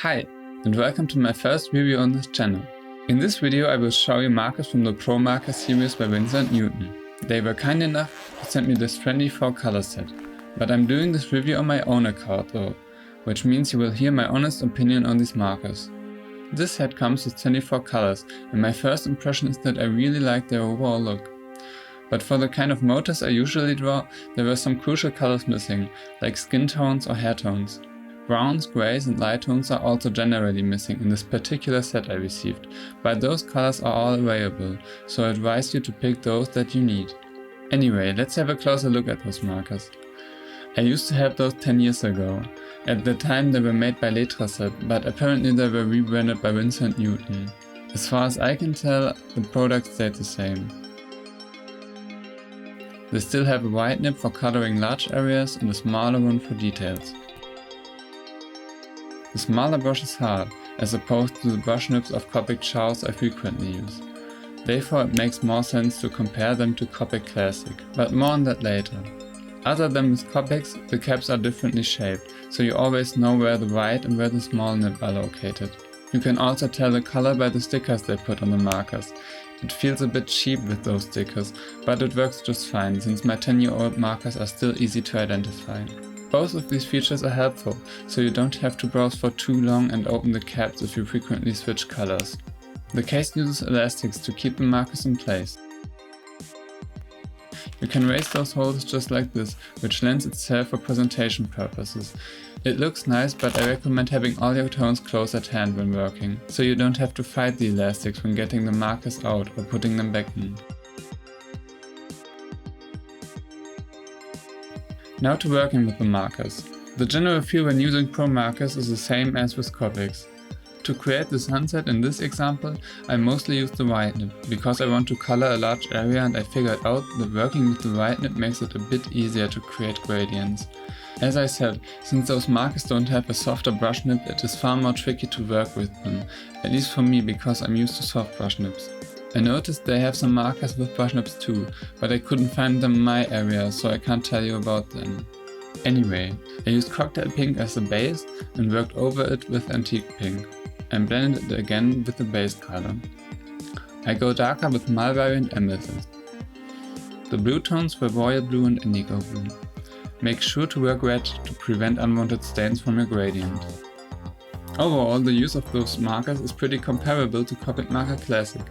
Hi, and welcome to my first review on this channel. In this video I will show you markers from the ProMarker series by Winsor & Newton. They were kind enough to send me this 24 color set, but I'm doing this review on my own account though, which means you will hear my honest opinion on these markers. This set comes with 24 colors, and my first impression is that I really like their overall look. But for the kind of motifs I usually draw, there were some crucial colors missing, like skin tones or hair tones. Browns, greys and light tones are also generally missing in this particular set I received, but those colors are all available, so I advise you to pick those that you need. Anyway, let's have a closer look at those markers. I used to have those 10 years ago. At the time they were made by Letraset, but apparently they were rebranded by Winsor & Newton. As far as I can tell, the product stayed the same. They still have a wide nib for coloring large areas and a smaller one for details. The smaller brush is hard, as opposed to the brush nibs of Copic chows I frequently use. Therefore it makes more sense to compare them to Copic Classic, but more on that later. Other than with Copics, the caps are differently shaped, so you always know where the wide and where the small nib are located. You can also tell the color by the stickers they put on the markers. It feels a bit cheap with those stickers, but it works just fine since my 10-year-old markers are still easy to identify. Both of these features are helpful, so you don't have to browse for too long and open the caps if you frequently switch colors. The case uses elastics to keep the markers in place. You can raise those holes just like this, which lends itself for presentation purposes. It looks nice, but I recommend having all your tones close at hand when working, so you don't have to fight the elastics when getting the markers out or putting them back in. Now to working with the markers. The general feel when using ProMarkers is the same as with Copics. To create the sunset in this example, I mostly use the white nib, because I want to color a large area and I figured out that working with the white nib makes it a bit easier to create gradients. As I said, since those markers don't have a softer brush nib, it is far more tricky to work with them, at least for me because I'm used to soft brush nibs. I noticed they have some markers with brush nibs too, but I couldn't find them in my area, so I can't tell you about them. Anyway, I used cocktail pink as the base and worked over it with antique pink, and blended it again with the base color. I go darker with mulberry and amethyst. The blue tones were royal blue and indigo blue. Make sure to work red to prevent unwanted stains from your gradient. Overall, the use of those markers is pretty comparable to Copic Marker Classic.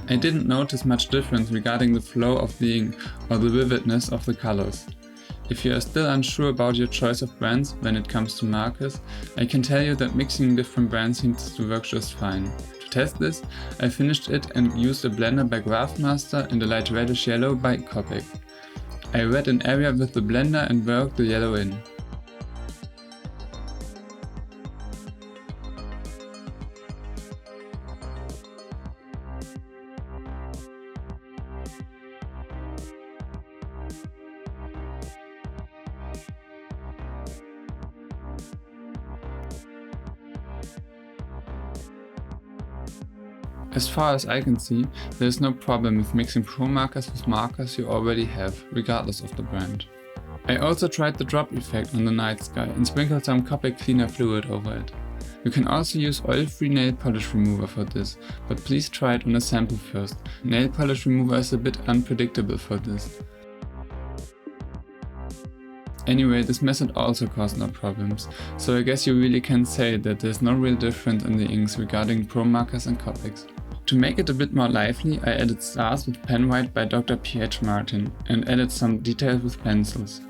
I didn't notice much difference regarding the flow of the ink or the vividness of the colors. If you are still unsure about your choice of brands when it comes to markers, I can tell you that mixing different brands seems to work just fine. To test this, I finished it and used a blender by Graphmaster and a light reddish yellow by Copic. I read an area with the blender and worked the yellow in. As far as I can see, there is no problem with mixing ProMarkers with markers you already have, regardless of the brand. I also tried the drop effect on the night sky and sprinkled some Copic cleaner fluid over it. You can also use oil-free nail polish remover for this, but please try it on a sample first. Nail polish remover is a bit unpredictable for this. Anyway, this method also caused no problems, so I guess you really can say that there's no real difference in the inks regarding ProMarkers and Copics. To make it a bit more lively, I added stars with pen white by Dr. P.H. Martin and added some details with pencils.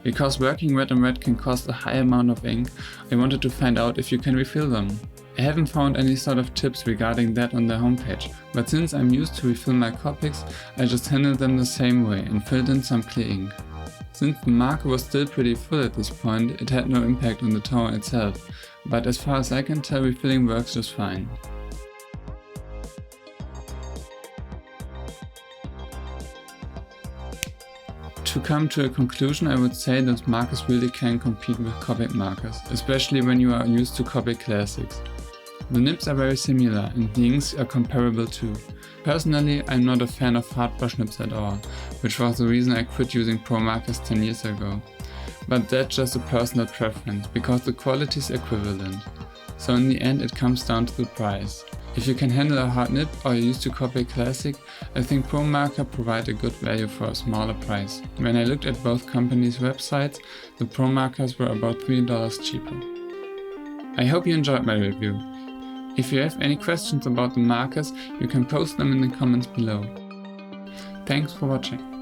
Because working red on red can cost a high amount of ink, I wanted to find out if you can refill them. I haven't found any sort of tips regarding that on their homepage, but since I'm used to refill my Copics, I just handled them the same way and filled in some clear ink. Since the marker was still pretty full at this point, it had no impact on the toner itself, but as far as I can tell, refilling works just fine. To come to a conclusion, I would say that markers really can compete with Copic markers, especially when you are used to Copic classics. The nibs are very similar and the inks are comparable too. Personally, I'm not a fan of hard brush nibs at all, which was the reason I quit using ProMarkers 10 years ago. But that's just a personal preference, because the quality is equivalent. So in the end it comes down to the price. If you can handle a hard nib or you're used to Copic Classic, I think ProMarker provide a good value for a smaller price. When I looked at both companies' websites, the ProMarkers were about $3 cheaper. I hope you enjoyed my review. If you have any questions about the markers, you can post them in the comments below. Thanks for watching.